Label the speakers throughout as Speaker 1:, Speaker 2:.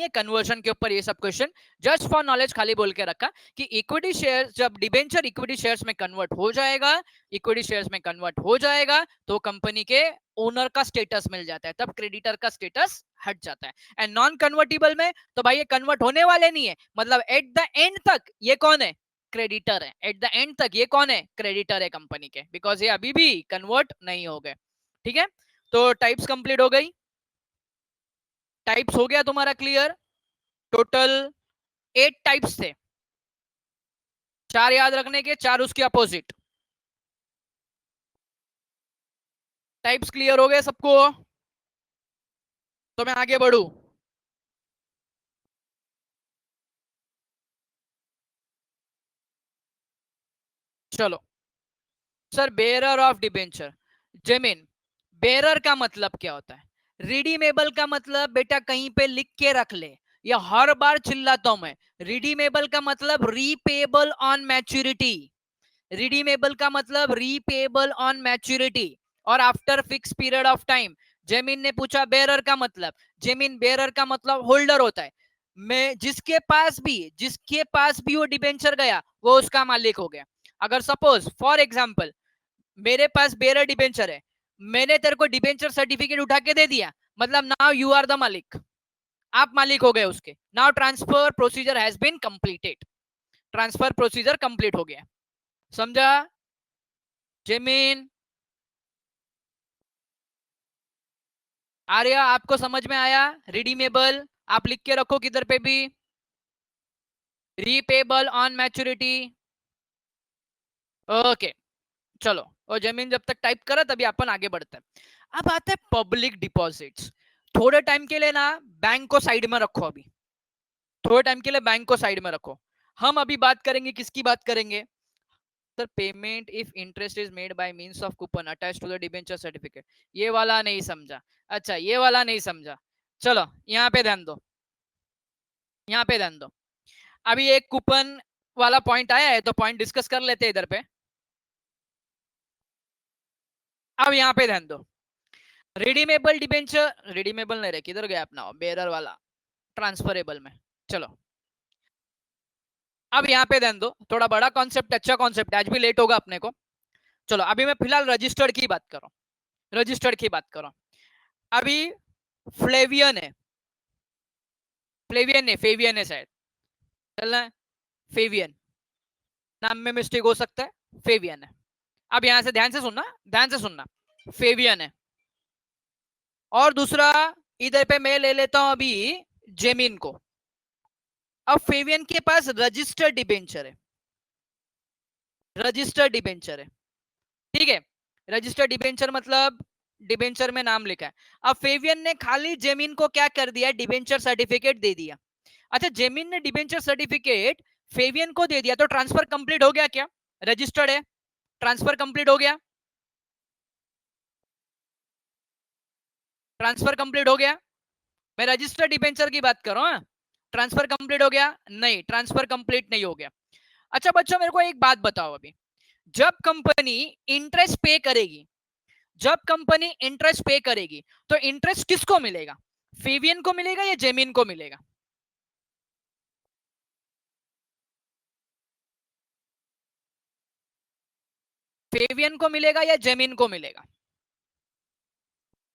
Speaker 1: है कन्वर्जन के ऊपर ये सब क्वेश्चन, जस्ट फॉर नॉलेज खाली बोल के रखा कि इक्विटी शेयर जब डिबेंचर इक्विटी शेयर्स में कन्वर्ट हो जाएगा, इक्विटी शेयर्स में कन्वर्ट हो जाएगा तो कंपनी के ओनर का स्टेटस मिल जाता है, तब क्रेडिटर का स्टेटस हट जाता है। एंड नॉन कन्वर्टिबल में तो भाई ये कन्वर्ट होने वाले नहीं है, मतलब एट द एंड तक ये कौन है, क्रेडिटर है। एट द एंड तक ये कौन है, क्रेडिटर है कंपनी के, बिकॉज ये अभी भी कन्वर्ट नहीं हो गए। ठीक है, तो टाइप्स कंप्लीट हो गई, टाइप्स हो गया तुम्हारा क्लियर। टोटल 8 टाइप्स थे, 4 याद रखने के, 4 उसके अपोजिट। टाइप्स क्लियर हो गए सबको, तो मैं आगे बढ़ू। चलो सर, बेरर ऑफ डिबेंचर, जमीन बेरर का मतलब क्या होता है? रिडीमेबल का मतलब बेटा कहीं पे लिख के रख ले, या हर बार चिल्लाता हूं मैं। रिडीमेबल का मतलब रीपेबल ऑन मैच्योरिटी, रिडीमेबल का मतलब रीपेबल ऑन मैच्योरिटी और after fix period of time. जमीन ने पूछा बेरर का मतलब, जमीन बेरर का मतलब होल्डर होता है, मैं जिसके पास भी वो डिबेंचर गया वो उसका मालिक हो गया। अगर सपोज फॉर एग्जांपल मेरे पास बेरर डिबेंचर है, मैंने तेरे को डिबेंचर सर्टिफिकेट उठा के दे दिया, मतलब नाउ यू आर द मालिक, आप मालिक हो गए उसके। Now transfer procedure has been completed, transfer procedure complete हो गया। समझा जमीन? आर्या आपको समझ में आया? रिडीमेबल आप लिख के रखो किधर पे भी, रीपेबल ऑन मैच्योरिटी। ओके चलो, और जमीन जब तक टाइप करा तभी अपन आगे बढ़ते हैं। अब आते हैं पब्लिक डिपॉजिट्स। थोड़े टाइम के लिए ना बैंक को साइड में रखो, अभी थोड़े टाइम के लिए बैंक को साइड में रखो। हम अभी बात करेंगे, किसकी बात करेंगे sir? Payment if interest is made by means of coupon attach to the debenture certificate. ये वाला नहीं समझा? अच्छा ये वाला नहीं समझा, चलो यहाँ पे ध्यान दो, यहाँ पे ध्यान दो। अभी एक कूपन वाला पॉइंट आया है तो पॉइंट डिस्कस कर लेते हैं इधर पे। अब यहाँ पे ध्यान दो, रिडीमेबल डिबेंचर, रिडीमेबल नहीं रहे, किधर गया अपना बेरर वाला, ट्रांसफरेबल में। चलो अब यहाँ पे ध्यान दो, थोड़ा बड़ा कॉन्सेप्ट, अच्छा कॉन्सेप्ट, आज भी लेट होगा अपने को। चलो अभी मैं फिलहाल रजिस्टर्ड की बात कर रहा हूँ, रजिस्टर्ड की बात कर रहा हूँ। अभी फ्लेवियन है, फ्लेवियन है, फेवियन है शायद, चलना है फेवियन, नाम में मिस्टेक हो सकता है, फेवियन है। अब यहां से ध्यान से सुनना, ध्यान से सुनना, फेवियन है। और दूसरा इधर पे मैं ले लेता हूं अभी जेमिन को। अब फेवियन के पास रजिस्टर्ड डिबेंचर है, रजिस्टर्ड डिबेंचर है, ठीक है। रजिस्टर्ड डिबेंचर मतलब डिबेंचर में नाम लिखा है। अब फेवियन ने खाली जेमिन को क्या कर दिया, डिबेंचर सर्टिफिकेट दे दिया। अच्छा जेमिन ने डिबेंचर सर्टिफिकेट फेवियन को दे दिया तो ट्रांसफर कंप्लीट हो गया क्या? रजिस्टर्ड है, ट्रांसफर कंप्लीट हो गया, ट्रांसफर कंप्लीट हो गया। मैं रजिस्टर्ड डिबेंचर की बात कर रहा हूं, ट्रांसफर कंप्लीट हो गया? नहीं, ट्रांसफर कंप्लीट नहीं हो गया। अच्छा बच्चों मेरे को एक बात बताओ, अभी जब कंपनी इंटरेस्ट पे करेगी, जब कंपनी इंटरेस्ट पे करेगी तो इंटरेस्ट किसको मिलेगा, फेवियन को मिलेगा या जेमिन को मिलेगा? फेवियन को मिलेगा या जेमिन को मिलेगा?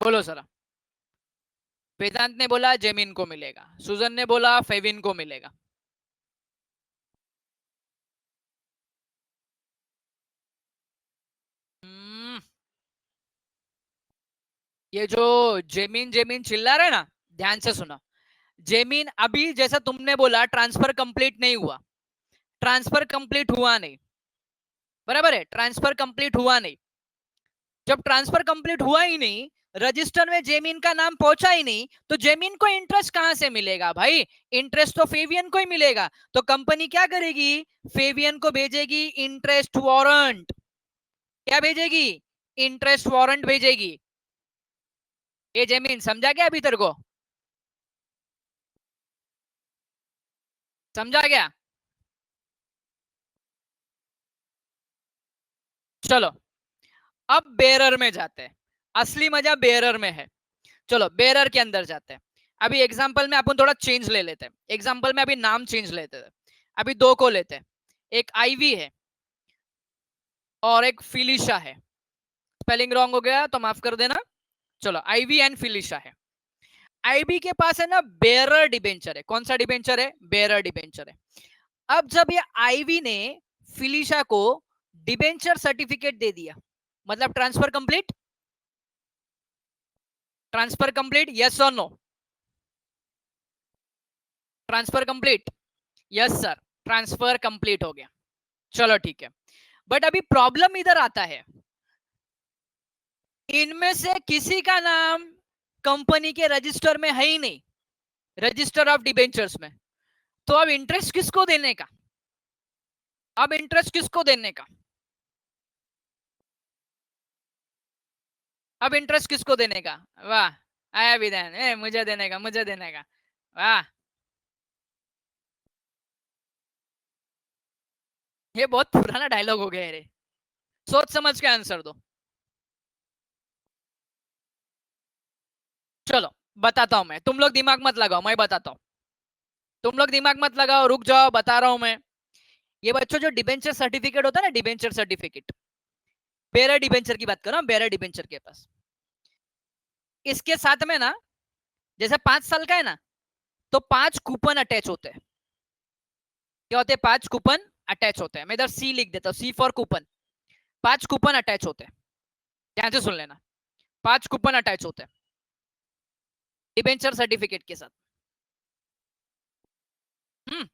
Speaker 1: बोलो जरा। वेदांत ने बोला जेमिन को मिलेगा, सुजन ने बोला फेविन को मिलेगा। हम्म, ये जो जेमिन जेमिन चिल्ला रहे ना, ध्यान से सुना। जेमिन अभी जैसा तुमने बोला ट्रांसफर कंप्लीट नहीं हुआ, ट्रांसफर कंप्लीट हुआ नहीं, बराबर है, ट्रांसफर कंप्लीट हुआ नहीं। जब ट्रांसफर कंप्लीट हुआ ही नहीं, रजिस्टर में जेमिन का नाम पहुंचा ही नहीं, तो जेमिन को इंटरेस्ट कहां से मिलेगा भाई? इंटरेस्ट तो फेवियन को ही मिलेगा। तो कंपनी क्या करेगी, फेवियन को भेजेगी इंटरेस्ट वारंट। क्या भेजेगी? इंटरेस्ट वारंट भेजेगी। ये जेमिन समझा क्या अभी तेरे को? समझा क्या? चलो अब बेरर में जाते हैं, असली मजा बेरर में है। चलो बेरर के अंदर जाते हैं। अभी एग्जांपल में अपन थोड़ा चेंज ले लेते हैं, एग्जांपल में अभी नाम चेंज लेते हैं, अभी दो को लेते हैं, एक आईवी है और एक फिलिशा है। स्पेलिंग रॉन्ग हो गया तो माफ कर देना। चलो, आईवी एंड फिलिशा है। आईबी के पास है ना बेयरर डिबेंचर है। कौन सा डिबेंचर है? बेयरर डिबेंचर है। अब जब ये आईवी ने फिलिशा को डिबेंचर सर्टिफिकेट दे दिया, मतलब transfer complete, transfer complete, yes or no? Transfer complete, yes sir, transfer complete हो गया। चलो ठीक है, बट अभी प्रॉब्लम इधर आता है, इनमें से किसी का नाम कंपनी के रजिस्टर में है ही नहीं, रजिस्टर ऑफ डिबेंचर्स में। तो अब इंटरेस्ट किसको देने का? अब इंटरेस्ट किसको देने का? अब इंटरेस्ट किसको देने का? वाह, आया विधान, मुझे देने का, मुझे देने का, वाह। ये बहुत पुराना डायलॉग हो गया रे, सोच समझ के आंसर दो। चलो बताता हूं मैं, तुम लोग दिमाग मत लगाओ, मैं बताता हूं। तुम लोग दिमाग मत लगाओ, रुक जाओ, बता रहा हूं मैं। ये बच्चों जो डिबेंचर सर्टिफिकेट होता है ना, डिबेंचर सर्टिफिकेट, बेरर डिबेंचर की बात करो, बेरर डिबेंचर के पास, इसके साथ में ना, जैसे 5 साल का है ना, तो 5 कूपन अटैच होते हैं। क्या होते हैं? 5 कूपन अटैच होते हैं। मैं इधर सी लिख देता हूँ, सी फॉर कूपन। 5 कूपन अटैच होते हैं, ध्यान से सुन लेना। 5 कूपन अटैच होते हैं डिबेंचर सर्टिफिकेट के साथ। हम्म।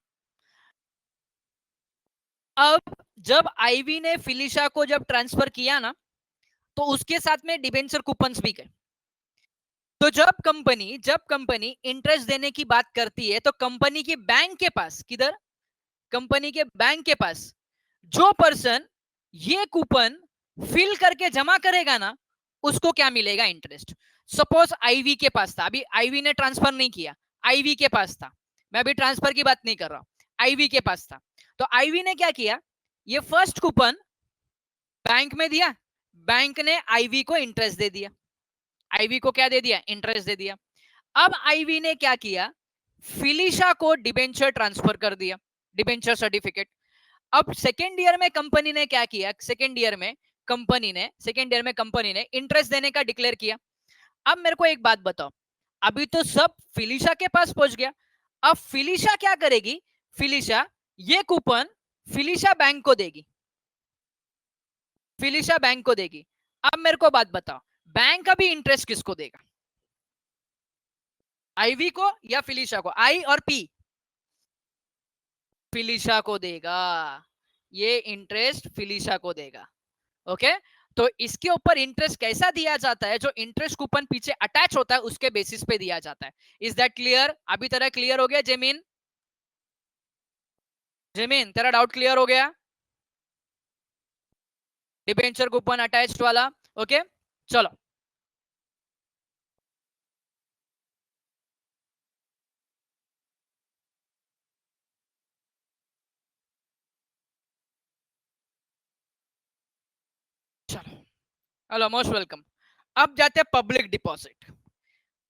Speaker 1: अब जब आईवी ने फिलिशा को जब ट्रांसफर किया ना, तो उसके साथ में डिबेंचर कूपन्स भी गए। तो जब कंपनी इंटरेस्ट देने की बात करती है, तो कंपनी के बैंक के पास, किधर? कंपनी के बैंक के पास जो पर्सन ये कूपन फिल करके जमा करेगा ना, उसको क्या मिलेगा? इंटरेस्ट। सपोज आईवी के पास था, अभी आईवी ने ट्रांसफर नहीं किया, आईवी के पास था, मैं अभी ट्रांसफर की बात नहीं कर रहा हूं, आईवी के पास था। तो आईवी ने क्या किया? ये फर्स्ट कूपन बैंक में दिया, बैंक ने आईवी को इंटरेस्ट दे दिया, आईवी को क्या दे दिया? इंटरेस्ट दे दिया। अब आईवी ने क्या किया? फिलिशा को डिबेंचर ट्रांसफर कर दिया, डिबेंचर सर्टिफिकेट। अब सेकेंड ईयर में कंपनी ने क्या किया? सेकेंड ईयर में कंपनी ने इंटरेस्ट देने का डिक्लेयर किया। अब मेरे को एक बात बताओ, अभी तो सब फिलिशा के पास पहुंच गया, अब फिलिशा क्या करेगी? फिलिशा ये कूपन फिलिशा बैंक को देगी, फिलिशा बैंक को देगी। अब मेरे को बात बताओ, बैंक अभी इंटरेस्ट किसको देगा? आईवी को या फिलिशा को? आई और पी, फिलिशा को देगा, ये इंटरेस्ट फिलिशा को देगा। ओके, तो इसके ऊपर इंटरेस्ट कैसा दिया जाता है? जो इंटरेस्ट कूपन पीछे अटैच होता है उसके बेसिस पे दिया जाता है। Is that clear? अभी तेरा क्लियर हो गया जेमिन? जेमिन तेरा डाउट क्लियर हो गया? डिबेंचर कूपन अटैच्ड वाला। ओके, चलो चलो, हेलो, मोस्ट वेलकम। अब जाते हैं public deposit.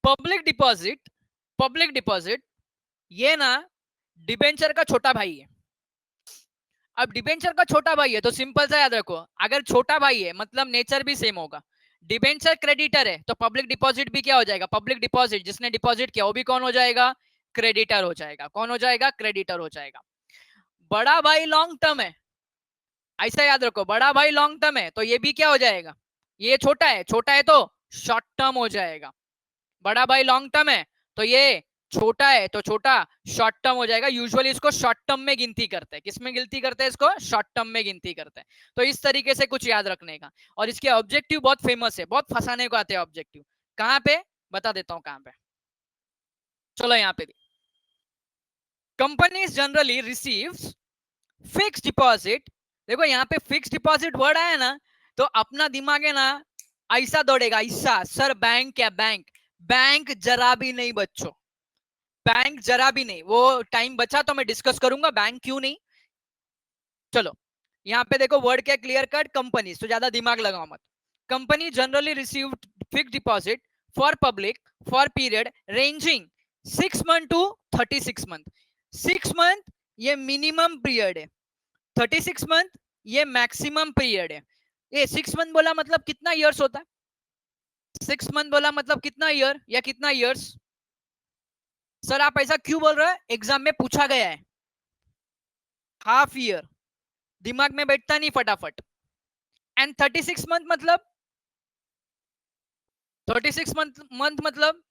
Speaker 1: Public deposit, public deposit ये ना डिबेंचर का छोटा भाई है। अब डिबेंचर का छोटा भाई है तो सिंपल सा याद रखो, अगर छोटा भाई है मतलब नेचर भी सेम होगा। डिबेंचर क्रेडिटर है तो पब्लिक डिपॉजिट भी क्या हो जाएगा? पब्लिक डिपॉजिट जिसने डिपॉजिट किया वो भी कौन हो जाएगा? क्रेडिटर हो जाएगा। कौन हो जाएगा? क्रेडिटर हो जाएगा। बड़ा भाई लॉन्ग टर्म है, ऐसा याद रखो, बड़ा भाई लॉन्ग टर्म है तो ये भी क्या हो जाएगा? ये छोटा है, छोटा है तो शॉर्ट टर्म हो जाएगा। बड़ा भाई लॉन्ग टर्म है तो ये छोटा है तो छोटा शॉर्ट टर्म हो जाएगा। यूजुअली इसको शॉर्ट टर्म में गिनती करते हैं। किस में गिनती करते हैं इसको? शॉर्ट टर्म में गिनती करते हैं। तो इस तरीके से कुछ याद रखने का। और इसके ऑब्जेक्टिव बहुत फेमस है, बहुत फंसाने को आते हैं ऑब्जेक्टिव। कहां पे? बता देता हूं कहां पे। चलो यहाँ पे, companies generally receives fix deposit. देखो यहाँ पे फिक्स डिपॉजिट वर्ड आया ना, तो अपना दिमाग है ना ऐसा दौड़ेगा, ऐसा। सर बैंक क्या? बैंक? बैंक जरा भी नहीं बच्चों, बैंक जरा भी नहीं। वो टाइम बचा तो मैं डिस्कस करूंगा बैंक क्यों नहीं। चलो यहाँ पे देखो वर्ड क्या क्लियर कट, कंपनी, तो ज्यादा दिमाग लगाओ मत। Company generally receive fix deposit for public for period ranging 6 month to 36 month. 6 month ये मिनिमम पीरियड है, 36 मंथ ये मैक्सिमम पीरियड है। ये 6 मंथ बोला मतलब कितना इयर्स होता है? 6 मंथ बोला मतलब कितना ईयर या कितना इयर्स? सर आप ऐसा क्यों बोल रहे हैं? एग्जाम में पूछा गया है। हाफ ईयर दिमाग में बैठता नहीं फटाफट। एंड 36 मंथ मतलब 36 मंथ मतलब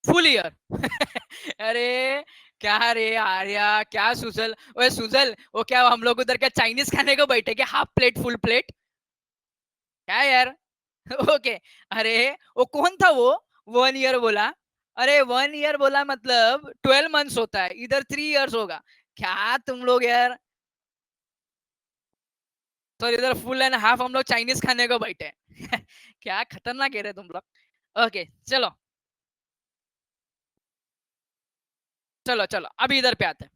Speaker 1: फुल ईयर। अरे क्या रे आर्या, क्या सुजल, ओए सुजल, वो क्या हम लोग उधर क्या चाइनीज खाने को बैठे क्या? हाफ प्लेट फुल प्लेट क्या यार? ओके। अरे वो कौन था वो 1 ईयर बोला? अरे 1 ईयर बोला मतलब 12 मंथ्स होता है, इधर 3 इयर्स होगा। क्या तुम लोग यार? तो इधर फुल एंड हाफ हम लोग चाइनीज खाने को बैठे हैं। क्या खतरनाक है रे तुम लोग। ओके चलो चलो चलो अभी इधर पे आते हैं।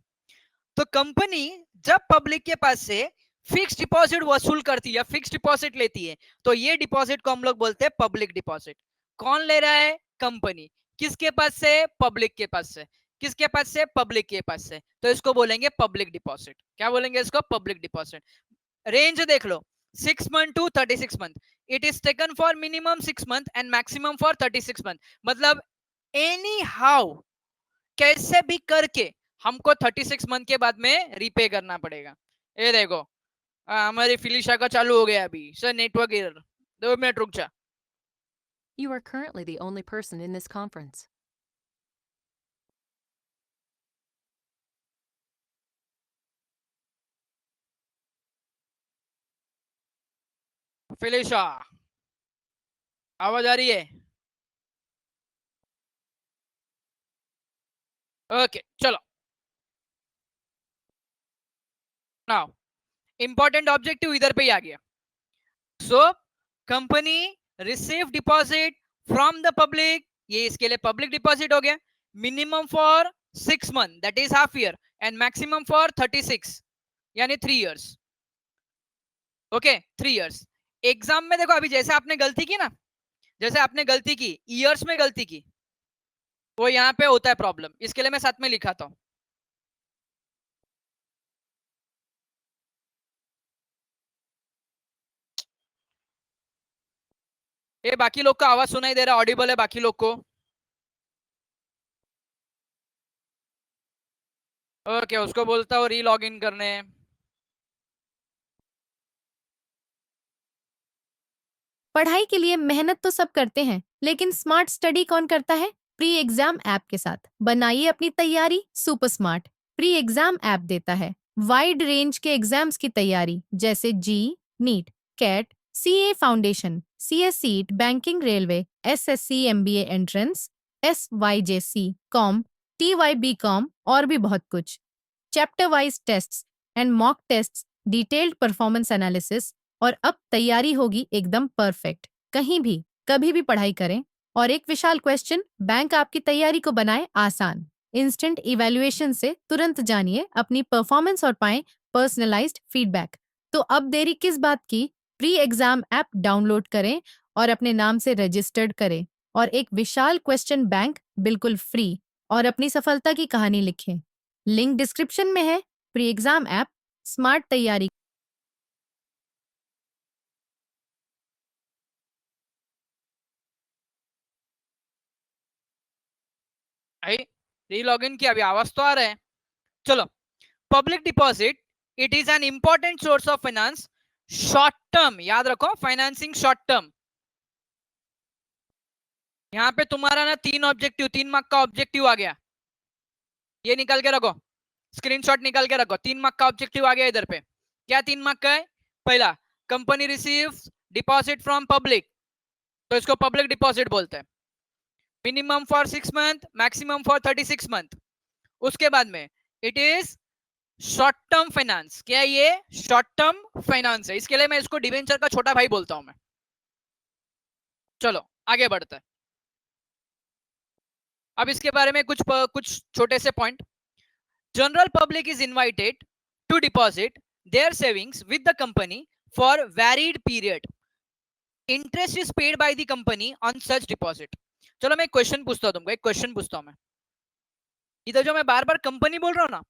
Speaker 1: तो कंपनी जब पब्लिक के पास से फिक्स डिपॉजिट वसूल करती है, फिक्स डिपॉजिट लेती है, तो ये डिपॉजिट को हम लोग बोलते हैं पब्लिक डिपॉजिट। कौन ले रहा है? कंपनी। किसके पास से? पब्लिक के पास से। किसके पास से? पब्लिक के पास से। तो इसको बोलेंगे पब्लिक डिपॉजिट। क्या बोलेंगे इसको? Public deposit. रेंज देख लो, 6 month to 36 month. It is taken for minimum 6 month and maximum for 36 month. मतलब एनी हाउ, कैसे भी करके हमको 36 मंथ के बाद में रीपे करना पड़ेगा। ये देखो हमारी फिलिशा का चालू हो गया अभी। सर नेटवर्क एरर, 2 मिनट रुक जा।
Speaker 2: You are currently the only person in this conference.
Speaker 1: फिलिशा आवाज आ रही है? ओके चलो। नाउ इंपॉर्टेंट ऑब्जेक्टिव इधर पे ही आ गया। So company receive deposit from the public, ये इसके लिए पब्लिक डिपॉजिट हो गया। Minimum for 6 month that is half year and maximum for 36 यानी 3 इयर्स। Okay 3 years. एग्जाम में देखो अभी जैसे आपने गलती की ना, जैसे आपने गलती की ईयर्स में गलती की, वो यहाँ पे होता है प्रॉब्लम, इसके लिए मैं साथ में लिखाता हूँ। ये बाकी लोग का आवाज सुनाई दे रहा है? ऑडिबल है बाकी लोग को? ओके उसको बोलता हूँ री लॉग इन करने।
Speaker 3: पढ़ाई के लिए मेहनत तो सब करते हैं, लेकिन स्मार्ट स्टडी कौन करता है? प्री एग्जाम ऐप के साथ बनाइए अपनी तैयारी super smart. Pre exam app देता है वाइड रेंज के एग्जाम्स की तैयारी, जैसे JEE, NEET, CAT, CA foundation, CS CET, banking, railway, SSC, MBA entrance, SYJC, com, TYB com और भी बहुत कुछ। Chapter wise tests and mock tests, detailed performance analysis, और अब तैयारी होगी एकदम परफेक्ट। कहीं भी कभी भी पढ़ाई करें। और एक विशाल क्वेश्चन बैंक आपकी तैयारी को बनाए आसान। इंस्टेंट इवैल्यूएशन से तुरंत जानिए अपनी परफॉर्मेंस और पाएं पर्सनलाइज्ड फीडबैक। तो अब देरी किस बात की? प्री एग्जाम ऐप डाउनलोड करें और अपने नाम से रजिस्टर्ड करें और एक विशाल क्वेश्चन बैंक बिल्कुल फ्री और अपनी सफलता की कहानी लिखें। लिंक डिस्क्रिप्शन में है। प्री एग्जाम ऐप स्मार्ट तैयारी।
Speaker 1: री लॉग इन की अभी आवाज तो आ रहा है। चलो public deposit it is an important source of finance short term. याद रखो फाइनेंसिंग शॉर्ट टर्म। यहाँ पे तुम्हारा ना 3 ऑब्जेक्टिव, 3 मार्क का ऑब्जेक्टिव आ गया, ये निकाल के रखो, स्क्रीनशॉट निकाल के रखो। 3 मार्क का ऑब्जेक्टिव आ गया इधर पे। क्या 3 मार्क का है? पहला, company receive deposit from public, तो इसको पब्लिक डिपॉजिट बोलते हैं। Minimum for 6 month, maximum for 36 month. उसके बाद में it is short term finance. क्या ये शॉर्ट टर्म फाइनेंस है? इसके लिए मैं इसको डिवेंचर का छोटा भाई बोलता हूं मैं। चलो आगे बढ़ते हैं। अब इसके बारे में कुछ छोटे से point. General public is invited to deposit their savings with the company for varied period. Interest is paid by the company on such deposit. चलो मैं एक क्वेश्चन पूछता हूँ तुमको, एक क्वेश्चन पूछता हूँ मैं। इधर जो मैं बार बार कंपनी बोल रहा हूँ ना,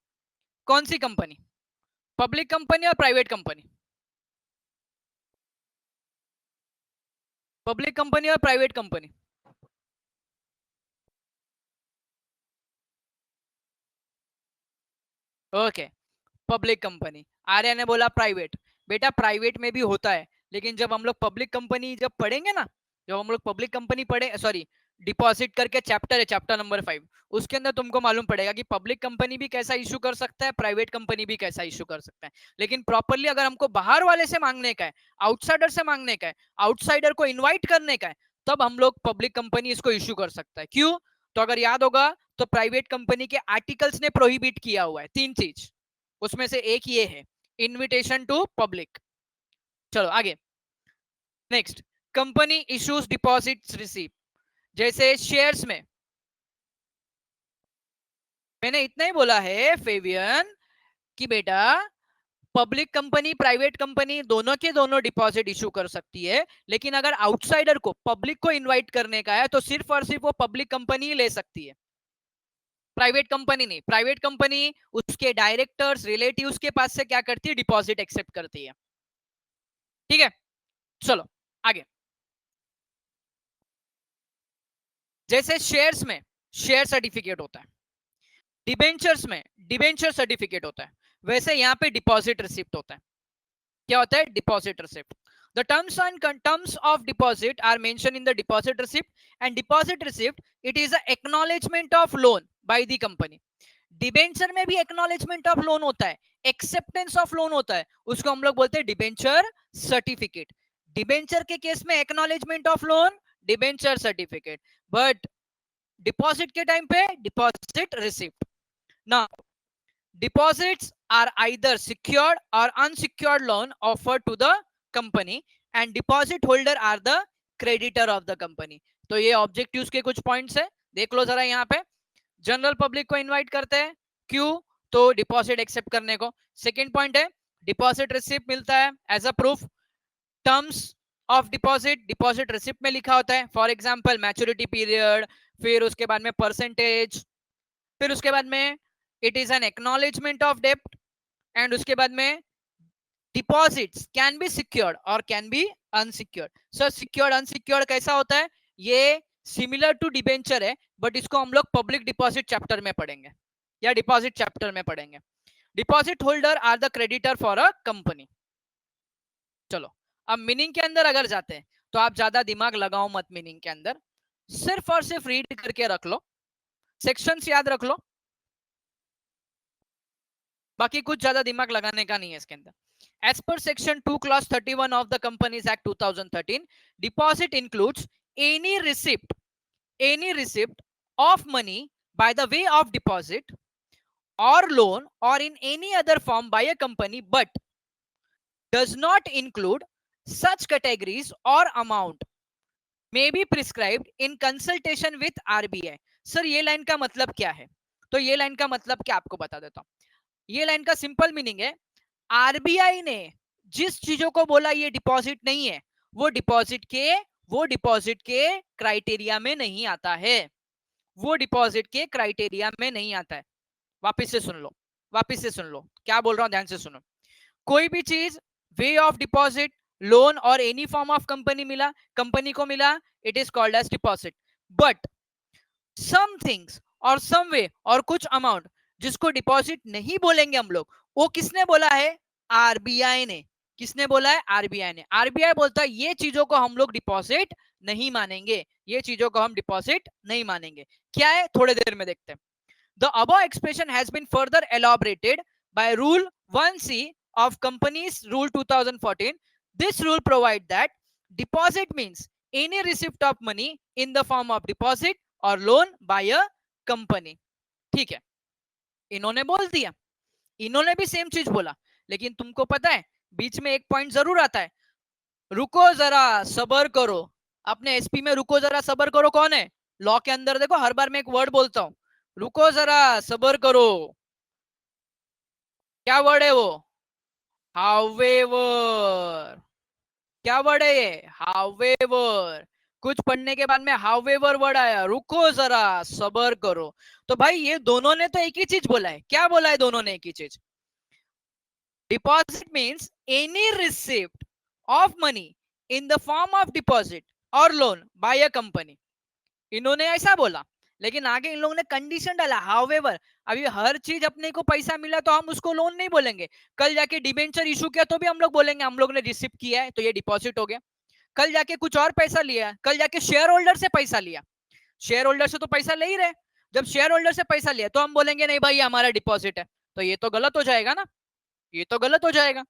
Speaker 1: कौन सी कंपनी? पब्लिक कंपनी और प्राइवेट कंपनी? पब्लिक कंपनी और private company? Okay, public company. Arya ने बोला प्राइवेट। बेटा प्राइवेट में भी होता है, लेकिन जब हम लोग पब्लिक कंपनी जब पढ़ेंगे ना, जब हम लोग पब्लिक कंपनी पढ़े, सॉरी डिपॉजिट करके चैप्टर है, चैप्टर नंबर 5, उसके अंदर तुमको मालूम पड़ेगा कि पब्लिक कंपनी भी कैसा इशू कर सकता है, प्राइवेट कंपनी भी कैसा इशू कर सकता है। लेकिन प्रॉपरली अगर हमको बाहर वाले से मांगने का है, आउटसाइडर से मांगने का है, आउटसाइडर को इन्वाइट करने का है, तब हम लोग पब्लिक कंपनी इसको इशू कर सकता है। क्यों? तो अगर याद होगा तो प्राइवेट कंपनी के आर्टिकल्स ने प्रोहिबिट किया हुआ है 3 चीज, उसमें से एक ये है, इनविटेशन टू पब्लिक। चलो आगे, next, company issues deposits receive. जैसे शेयर्स में, मैंने इतना ही बोला है फेवियन कि बेटा पब्लिक कंपनी प्राइवेट कंपनी दोनों के दोनों डिपॉजिट इशू कर सकती है, लेकिन अगर आउटसाइडर को, पब्लिक को इनवाइट करने का है तो सिर्फ और सिर्फ वो पब्लिक कंपनी ही ले सकती है, प्राइवेट कंपनी नहीं। प्राइवेट कंपनी उसके डायरेक्टर्स, रिलेटिव्स के पास से क्या करती है? डिपॉजिट एक्सेप्ट करती है। ठीक है, चलो आगे। जैसे शेयर्स में शेयर सर्टिफिकेट होता है, डिबेंचर्स में डिबेंचर सर्टिफिकेट होता है, वैसे यहाँ पे डिपॉजिट रिसिप्ट होता है। क्या होता है? Deposit receipt. The terms of deposit are mentioned in the deposit receipt, and deposit receipt, it is a acknowledgement of loan by the company. Debenture में भी एक्नॉलेजमेंट ऑफ लोन होता है, एक्सेप्टेंस ऑफ लोन होता है, उसको हम लोग बोलते हैं डिबेंचर सर्टिफिकेट। डिबेंचर के केस में acknowledgement of loan, debenture certificate, but deposit के टाइम पे deposit receipt. Now deposits are either secured or unsecured loan offered to the company, and deposit holder are the creditor of the company. तो ये objectives के कुछ points है, देख लो जरा। यहाँ पे जनरल पब्लिक को इनवाइट करते हैं, क्यों? तो डिपॉजिट एक्सेप्ट करने को। सेकंड पॉइंट है डिपॉजिट रिसिप्ट मिलता है as a proof. Terms of deposit deposit receipt में लिखा होता है, फॉर एग्जांपल मैच्योरिटी पीरियड, फिर उसके बाद में परसेंटेज, फिर उसके बाद में it is an acknowledgement of डेप्ट, एंड उसके बाद में डिपॉजिट्स कैन बी सिक्योर्ड और can be unsecured. Sir secured unsecured कैसा होता है? ये सिमिलर टू डिबेंचर है, बट इसको हम लोग पब्लिक डिपॉजिट चैप्टर में पढ़ेंगे या डिपॉजिट चैप्टर में पढ़ेंगे। Deposit holder are the creditor for a company. चलो अब मीनिंग के अंदर अगर जाते हैं तो आप ज्यादा दिमाग लगाओ मत, मीनिंग के अंदर सिर्फ और सिर्फ रीड करके रख लो, सेक्शंस याद रख लो, बाकी कुछ ज्यादा दिमाग लगाने का नहीं है इसके अंदर। As per section 2 clause 31 of the Companies Act 2013, deposit includes any receipt of money by the way of deposit or loan or in any other form by a company, but does not include such categories or amount may be prescribed in consultation with RBI. Sir ये line का मतलब क्या है? तो ये line का मतलब क्या आपको बता देता हूं। ये लाइन का सिंपल मीनिंग है, आरबीआई ने जिस चीजों को बोला ये डिपॉजिट नहीं है, वो डिपॉजिट के क्राइटेरिया में नहीं आता है, वो डिपॉजिट के क्राइटेरिया में नहीं आता है। वापस से सुन लो, वापस से सुन लो क्या बोल रहा हूं, ध्यान से सुनो। कोई भी चीज वे ऑफ डिपॉजिट, लोन और एनी फॉर्म ऑफ कंपनी को मिला, it is called as deposit. But some things और सम वे और कुछ अमाउंट जिसको डिपॉजिट नहीं बोलेंगे हम लोग, वो किसने बोला है? आरबीआई ने। किसने बोला है? आरबीआई ने। आरबीआई बोलता है ये चीजों को हम लोग डिपॉजिट नहीं मानेंगे, ये चीजों को हम डिपॉजिट नहीं मानेंगे। क्या है? थोड़ी देर में देखते हैं। The above expression has been further elaborated by Rule 1C of Companies Rule 2014. This rule provides that deposit means any receipt of money in the form of deposit or loan by a company. ठीक है, इन्होंने बोल दिया, इन्होंने भी same चीज बोला, लेकिन तुमको पता है बीच में एक पॉइंट जरूर आता है, रुको जरा सबर करो। अपने एसपी में रुको जरा सबर करो कौन है? लॉ के अंदर देखो हर बार मैं एक वर्ड बोलता हूं, रुको जरा सबर करो। क्या वर्ड है वो? हाउएवर। क्या वर्ड है ये? हाउएवर। कुछ पढ़ने के बाद में हाउएवर वर्ड आया, रुको जरा सबर करो। तो भाई ये दोनों ने तो एक ही चीज बोला है, क्या बोला है दोनों ने एक ही चीज, deposit means any receipt of money in the form of deposit और लोन बाय अ कंपनी। इन्होंने ऐसा बोला, लेकिन आगे इन लोगों ने कंडीशन डाला, हाउएवर। अभी हर चीज अपने को पैसा मिला तो हम उसको लोन नहीं बोलेंगे, कल जाके डिबेंचर इशू किया तो भी हम लोग बोलेंगे हम लोग ने रिसिप्ट किया है तो ये डिपॉजिट हो गया। कल जाके कुछ और पैसा लिया, कल जाके शेयर होल्डर से पैसा लिया, शेयर होल्डर से तो पैसा ले ही रहे, जब शेयर होल्डर से पैसा लिया तो हम बोलेंगे नहीं भाई ये हमारा डिपॉजिट है, तो ये तो गलत हो जाएगा ना, ये तो गलत हो जाएगा।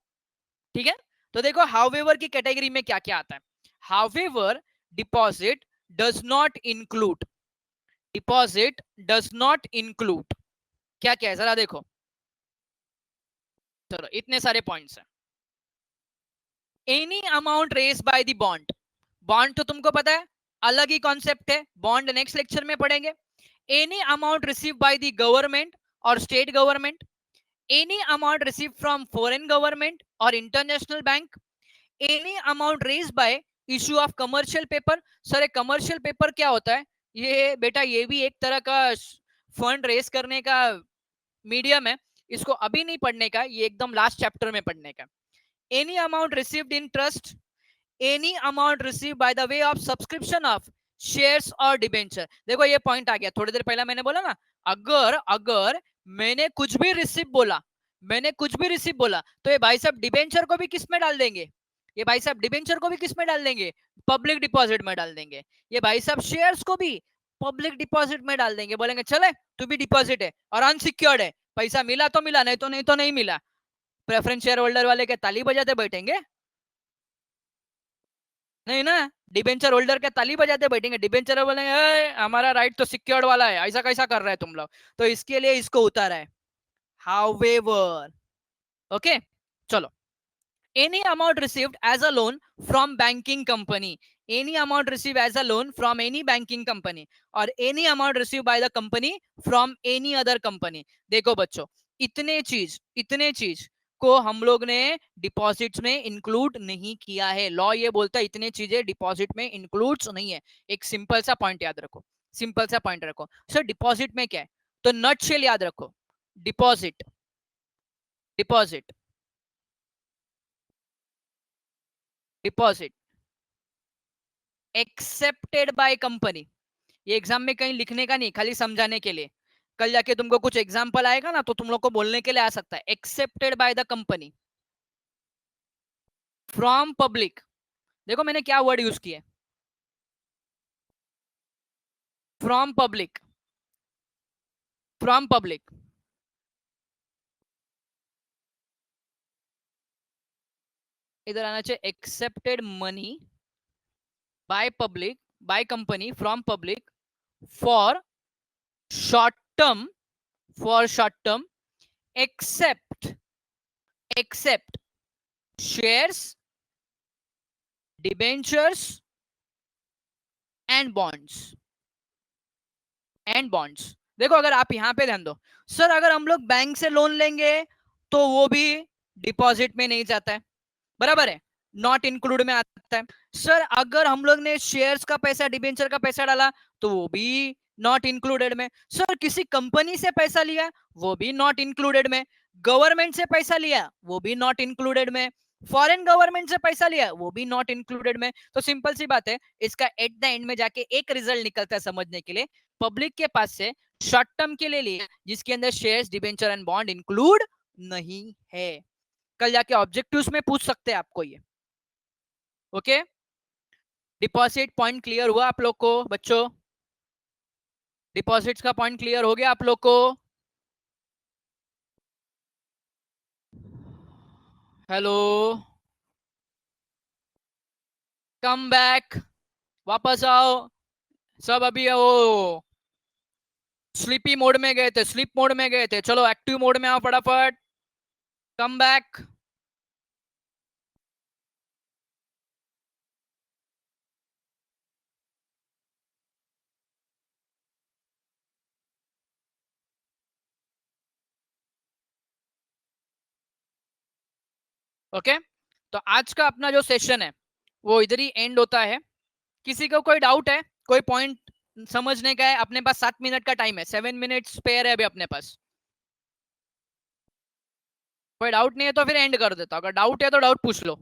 Speaker 1: ठीक है, तो देखो हाउएवर की कैटेगरी में क्या क्या आता है। However deposit does not include, deposit does not include क्या क्या है जरा देखो, चलो इतने सारे पॉइंट्स हैं। Any amount raise by the bond, bond तो तुमको पता है अलग ही कॉन्सेप्ट है, बॉन्ड नेक्स्ट लेक्चर में पढ़ेंगे। Any amount receive by the government or state government, any amount receive from foreign government or international bank, any amount raise by issue of commercial paper. Sir commercial paper क्या होता है, ये बेटा ये भी एक तरह का फंड रेज करने का मीडियम है, इसको अभी नहीं पढ़ने का, ये एकदम लास्ट चैप्टर में पढ़ने का। Any amount received in trust, any amount receive by the way of subscription of shares और डिबेंचर। देखो ये पॉइंट आ गया, थोड़ी देर पहले मैंने बोला ना, अगर अगर मैंने कुछ भी रिसीव बोला, मैंने कुछ भी रिसीव बोला तो ये भाई साहब डिबेंचर को भी किस में डाल देंगे, ये भाई साहब डिबेंचर को भी किस में डाल देंगे, पब्लिक डिपॉजिट में डाल देंगे। ये भाई साहब शेयर्स को भी पब्लिक डिपॉजिट में डाल देंगे, बोलेंगे चले तू भी डिपॉजिट है और अनसिक्योर्ड है, पैसा मिला तो मिला, नहीं तो नहीं, तो नहीं मिला। प्रेफरेंस शेयर होल्डर वाले के ताली बजाते बैठेंगे, नहीं ना, डिबेंचर होल्डर के ताली बजाते बैठेंगे, डिबेंचर बोलेंगे हमारा राइट तो सिक्योर्ड वाला है, ऐसा कैसा कर रहा है तुम लोग, तो इसके लिए इसको उतारा है। हाउएवर ओके, चलो any amount received as a loan from banking company, any amount received as a loan from any banking company or any amount received by the company from any other company। देखो बच्चों इतने चीज को हम लोग ने deposits में include नहीं किया है, लॉ ये बोलता है इतने चीजें डिपॉजिट में इंक्लूड्स नहीं है। एक सिंपल सा पॉइंट याद रखो, सिंपल सा पॉइंट रखो सर, डिपॉजिट में क्या है, तो नटशेल याद रखो, deposit deposit deposit accepted by company. ये एग्जाम में कहीं लिखने का नहीं, खाली समझाने के लिए, कल जाके तुमको कुछ एग्जाम्पल आएगा ना तो तुम लोग को बोलने के लिए आ सकता है, accepted by the company from public. देखो मैंने क्या वर्ड यूज किया, फ्रॉम पब्लिक, फ्रॉम पब्लिक। इधर आना चाहिए accepted money by public, by company from public for short term, for short term accept, accept shares, debentures and bonds, and bonds. देखो अगर आप यहां पे ध्यान दो, सर अगर हम लोग बैंक से लोन लेंगे तो वो भी डिपॉजिट में नहीं जाता है, बराबर है, नॉट इंक्लूड में आता है। सर अगर हम लोग ने शेयर्स का पैसा, डिबेंचर का पैसा डाला तो वो भी नॉट इंक्लूडेड में। सर किसी कंपनी से पैसा लिया वो भी नॉट इंक्लूडेड में, गवर्नमेंट से पैसा लिया वो भी नॉट इंक्लूडेड में, फॉरेन गवर्नमेंट से पैसा लिया वो भी नॉट इंक्लूडेड में। तो सिंपल सी बात है, इसका एट द एंड में जाके एक रिजल्ट निकलता है समझने के लिए, पब्लिक के पास से शॉर्ट टर्म के लिए लिया जिसके अंदर shares, debenture and bond include नहीं है। कल जाके ऑब्जेक्टिव्स में पूछ सकते हैं आपको ये। ओके, डिपॉजिट पॉइंट क्लियर हुआ आप लोग को बच्चों, डिपॉजिट्स का पॉइंट क्लियर हो गया आप लोग को? हेलो, कम बैक, वापस आओ सब, अभी वो स्लीपी मोड में गए थे, स्लीप मोड में गए थे, चलो एक्टिव मोड में आओ फटाफट, कम बैक। ओके, तो आज का अपना जो सेशन है वो इधर ही एंड होता है। किसी को कोई डाउट है, कोई पॉइंट समझने का है? अपने पास 7 मिनट का टाइम है, 7 मिनट स्पेयर है अभी अपने पास। कोई डाउट नहीं है तो फिर एंड कर देता हूं, अगर डाउट है तो डाउट पूछ लो।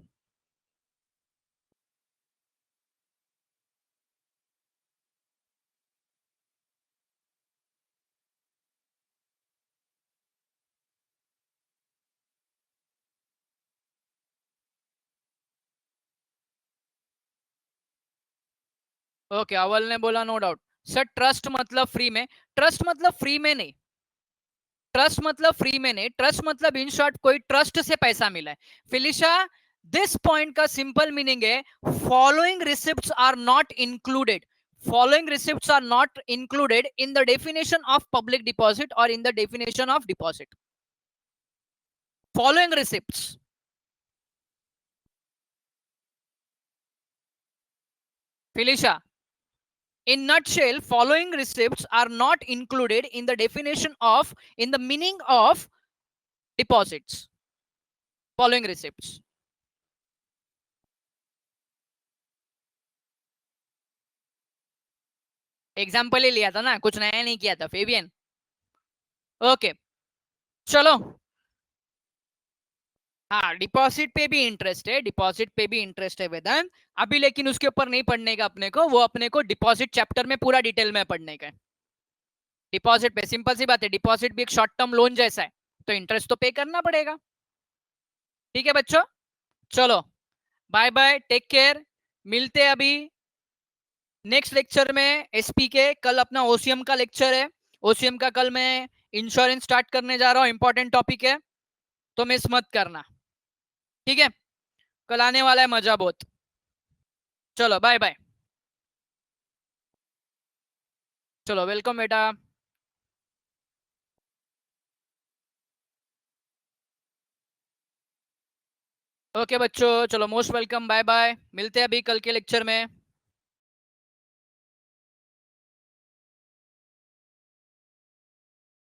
Speaker 1: ओके, अवल ने बोला नो डाउट। सर ट्रस्ट मतलब फ्री में? ट्रस्ट मतलब फ्री में नहीं, ट्रस्ट मतलब फ्री में नहीं, ट्रस्ट मतलब इन शॉर्ट कोई ट्रस्ट से पैसा मिला है। फिलिशा, दिस पॉइंट का सिंपल मीनिंग है following receipts are not included, following receipts are not included in the definition of public deposit or in the definition of deposit. Following receipts. Felicia, in nutshell, following receipts are not included in the definition of, in the meaning of deposits. Following receipts. Example ही लिया था ना, कुछ नया नहीं किया था Fabian. Okay चलो, हाँ डिपॉजिट पे भी इंटरेस्ट है, डिपॉजिट पे भी इंटरेस्ट है वेदांत अभी, लेकिन उसके ऊपर नहीं पढ़ने का अपने को, वो अपने को डिपॉजिट चैप्टर में पूरा डिटेल में पढ़ने का है। डिपॉजिट पे सिंपल सी बात है, डिपॉजिट भी एक शॉर्ट टर्म लोन जैसा है, तो इंटरेस्ट तो पे करना पड़ेगा। ठीक है बच्चों, चलो बाय बाय, टेक केयर, मिलते हैं अभी नेक्स्ट लेक्चर में एसपी के। कल अपना ओसीएम का लेक्चर है, ओसीएम का कल मैं इंश्योरेंस स्टार्ट करने जा रहा हूँ, इंपॉर्टेंट टॉपिक है तो मिस मत करना। ठीक है, कल आने वाला है मजा बहुत। चलो बाय बाय, चलो वेलकम बेटा। ओके बच्चों, चलो मोस्ट वेलकम, बाय बाय, मिलते हैं अभी कल के लेक्चर में।